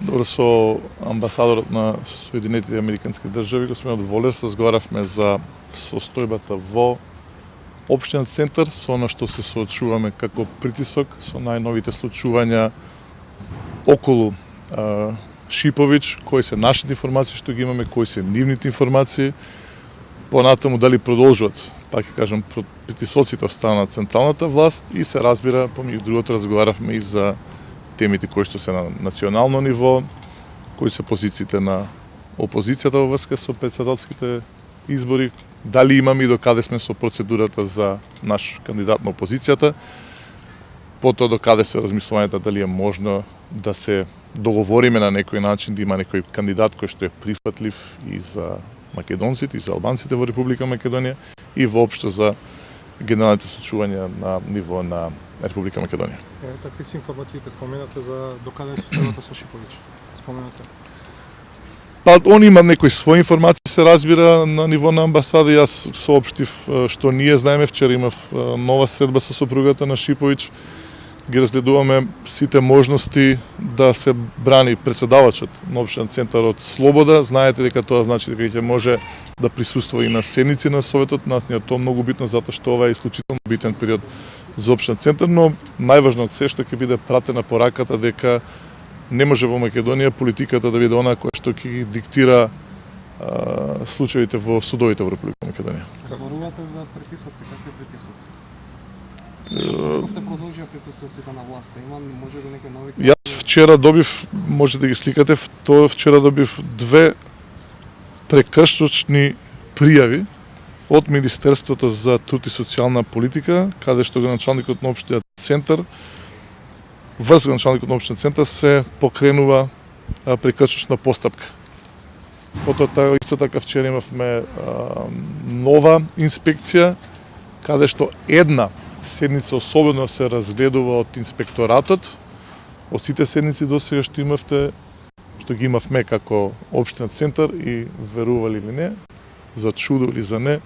Добро, со амбасадорот на Соединетите Американски држави, господинот Волер, разговаравме за состојбата во општина Центар, со она што се соочуваме како притисок, со најновите случувања околу Шиповиќ, кои се нашите информации што ги имаме, кои се нивните информации, понатаму дали продолжуват, пак ќе кажам, притисоците од страна на централната власт и се разбира, помеѓу другото, разговаравме и за темите кои што се на национално ниво, кои се позициите на опозицијата во врска со претседателските избори, дали имаме и докаде сме со процедурата за наш кандидат на опозицијата, потоа докаде се размислувањето дали е можно да се договориме на некој начин, да има некој кандидат кој што е прифатлив и за македонците, и за албанците во Република Македонија, и воопшто за генералните случувања на ниво на Република Македонија. Какви се информациите споменате за докаде е состојбата со Шиповиќ? Споменате. Па, он има некои своји информации, се разбира, на ниво на амбасада. Јас соопштив што ние знаеме. Вчера имав нова средба со сопругата на Шиповиќ. Ги разгледуваме сите можности да се брани претседавачот на општинен центар од слобода. Знаете дека тоа значи дека ќе може да присуства и на седници на Советот. Нас ни е тоа многу битно, затоа што ова е исклучително битен период за општинен центар, но најважно од се што ќе биде пратена пораката дека не може во Македонија политиката да биде она која што ќе ги диктира случаите во судовите во Република Македонија. Зборувате за притисоци, какви притисоци? Каковте продолжија притисоците на власта? Има може би некои нови? Јас вчера добив, може да ги сликате, вчера добив 2 прекршочни пријави од Министерството за труд и социјална политика, каде што началникот на општинен центар, врз началникот на општинен центар се покренува прекршочна постапка. Потоа исто така вчера имавме нова инспекција, каде што една седница особено се разгледува од инспекторатот, од сите седници досега што имавте, што ги имавме како општинен центар и верували или не, за чудо или за не,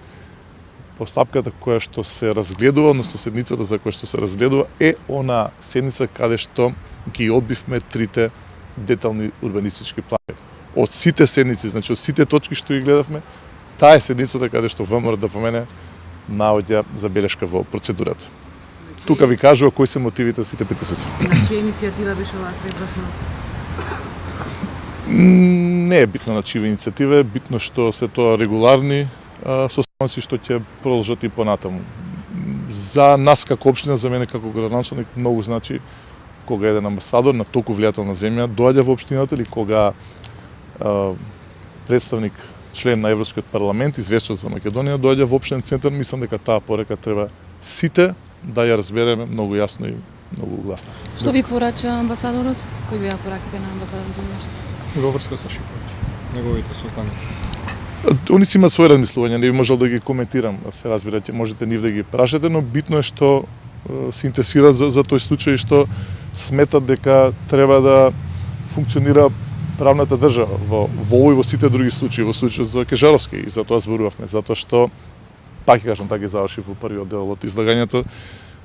постапката која што се разгледува, односно седницата за која што се разгледува, е она седница каде што ги одбивме 3 детални урбанистички планови. Од сите седници, значи од сите точки што ги гледавме, таа е седницата каде што ВМРО да помене наоѓа забелешка во процедурата. Тука ви кажува кои се мотивите за сите притисоци. На чија иницијатива беше оваа средба со? Не е битно на чија иницијатива, е битно што се тоа регуларни состаноци што ќе продолжат и понатаму. За нас како општина, за мене како градоначалник, многу значи кога еден амбасадор на толку влијателна земја доаѓа во општината или кога представник член на Европскиот парламент, известувач за Македонија, доаѓа во општинен центар. Мислам дека таа порека треба сите да ја разбереме многу јасно и многу гласно. Што ви порача амбасадорот? Кои беа пораките на амбасадорот? Во врска со Шиповиќ, неговите состаноци. Они си имаат своје размислувања, не би можел да ги коментирам, се разбира, можете нив да ги прашате, но битно е што се интересираат за тој случај, што сметат дека треба да функционира правната држава во овој и во сите други случаи, во случајот за Кежаровски, и за тоа зборувавме, затоа што, пак ќе кажам, така ги завршив во првиот дел од излагањето,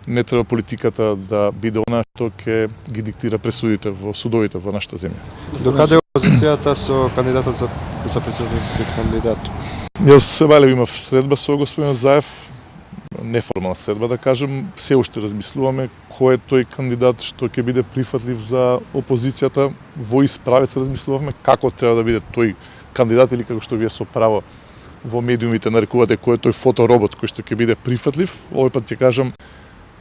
не треба политиката да биде она што ќе ги диктира пресудите во судовите во нашата земја. Докаде е опозицијата со кандидатот за претседателски кандидат? Јас се бајлев имав средба со господин Заев, неформална средба да кажем, се уште размислуваме кој е тој кандидат што ќе биде прифатлив за опозицијата. Во Исправец размислувавме како треба да биде тој кандидат или како што вие со право во медиумите нарекувате кој е тој фоторобот кој што ќе биде прифатлив. Овој пат ќе кажам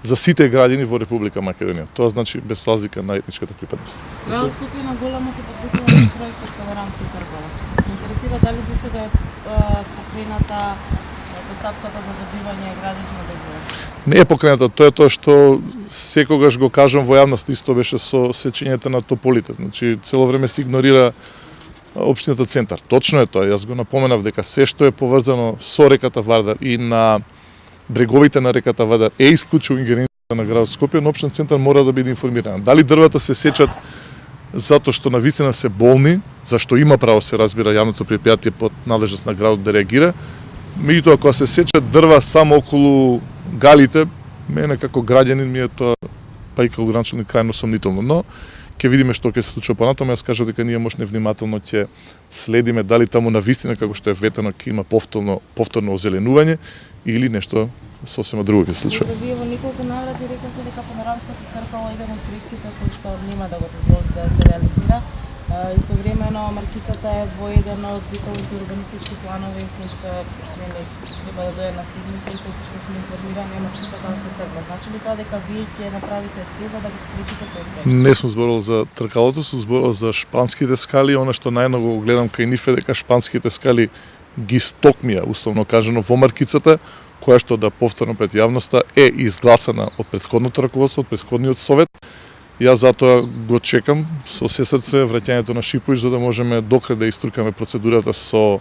за сите граѓани во Република Македонија. Тоа значи без разлика на етничката припадност. Град Скопје големо се подготвува на проектот Каверамски трговач. Интересира дали досега е покрената постапката за добивање градична дозвола? Не е покрената, тоа е тоа што секогаш го кажам во јавност, исто беше со сечењето на тополите. Значи цело време се игнорира општината Центар. Точно е тоа, јас го напоменав дека се што е поврзано со реката Вардар и на бреговите на реката Вардар е исклучиво ингеренција на градот Скопје, но општина Центар мора да биде информирана. Дали дрвата се сечат затоа што навистина се болни, зашто има право се разбира јавното предпријатие под надлежност на градот да реагира. Меѓутоа, кога се сечат дрва само околу галите, мене како граѓанин ми е тоа, па и како граѓанин, крајно сомнително. Но ќе видиме што ќе се случи понатаму. Јас кажав дека ние можне внимателно ќе следиме дали таму навистина како што е ветено ќе има повторно озеленување или нешто сосема друго ќе се случи. Вие во неколку наврати рековте дека панорамското тркало е еден од проектите кој што нема да го дозволите да се реализира. Истовремено маркицата е во еден од деталните урбанистички планови кои што треба да дојде на седница и колку што сме информирани маркицата да се тргва. Значи ли тоа дека вие ќе направите се за да го спречите тој проект? Не сум зборувал за тркалото, сум зборувал за шпанските скали. Она што најмногу го гледам кај нив е дека шпанските скали ги стокмија, условно кажано, во маркицата, која што да повторно пред јавноста е изгласана од претходното раководство, од претходниот совет. Јас затоа го чекам со се срце враќањето на Шипуиш за да можеме докрај да иструкаме процедурата со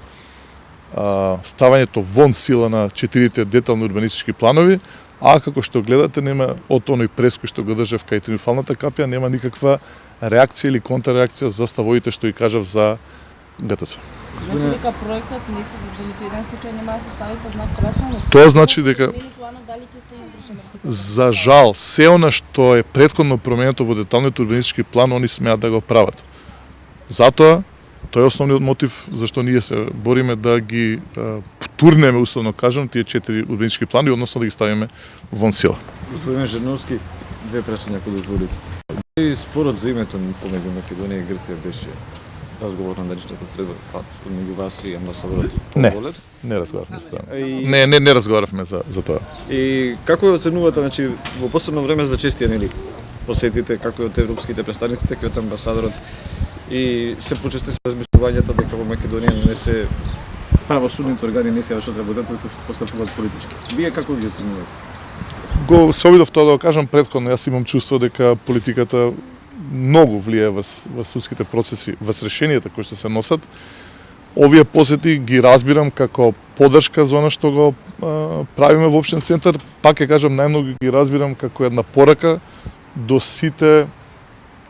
ставањето вон сила на 4 детални урбанистички планови, а како што гледате нема од оној прес кој што го држав кај Триумфалната капија нема никаква реакција или контрреакција за ставовите што ги кажав за ГТЦ. Значи дека проектот не се во ниту еден случај нема да се стави под знак прашање. Тоа значи дека дали ќе се избрише маркицата? За жал, се она што е претходно променето во деталните урбанистички план, они смеат да го прават. Затоа, тој е основниот мотив зашто ние се бориме да ги турнеме, условно кажам, тие 4 урбанистички планови, односно да ги ставиме вон сила. Господин Жирновски, две прашања ако дозволите. Дали спорот за името помеѓу Македонија и Грција беше разговор на денешната среда меѓу вас и амбасадорот Волерс? Не разговаравме за тоа. И... Не разговаравме за тоа. И како ја оценувате, значи, во последно време зачестија, нели, посетите како и од европските представници, така и од амбасадорот, и се почести се размислувањата дека во Македонија не се правосудните органи не се вршат работата, туку постапуваат политички. Вие како ги оценувате? Се обидов тоа да го кажам претходно, јас имам чувство дека политиката многу влијае во судските процеси, во решенијата кои што се носат. Овие посети ги разбирам како поддршка за она што го правиме во општен центар. Пак ќе кажам, најмногу ги разбирам како една порака до сите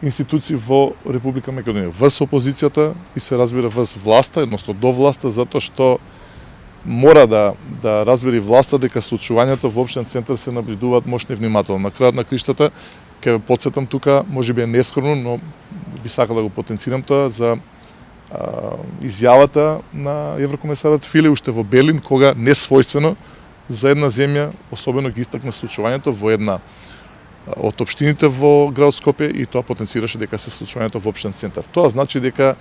институции во Република Македонија, врз опозицијата и се разбира врз власта, едносно до власта, затоа што мора да разбери власта дека случувањата во општен центар се наблюдуваат мощно и внимателно. На крајот на криштата ќе ве потсетам тука, можеби е нескромно, но би сакал да го потенцирам тоа за изјавата на еврокомесарот Филе уште во Берлин, кога несвојствено за една земја, особено ги истакна случувањето во една од општините во град Скопје и тоа потенцираше дека се случувањето во општен центар. Тоа значи дека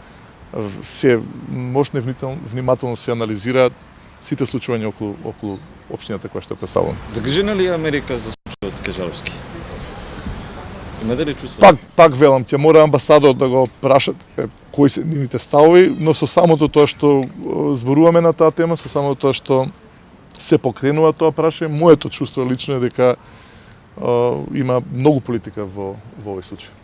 се мощно и внимателно се анализираат сите случувања околу општината која што е представувана. Загрижена ли е Америка за случајот Кежаровски? Имате ли чувство? Пак велам, ќе мора амбасадорот да го прашат кои се нивните ставови, но со самото тоа што зборуваме на таа тема, со самото тоа што се покренува тоа прашање, моето чувство лично е дека има многу политика во овој случај.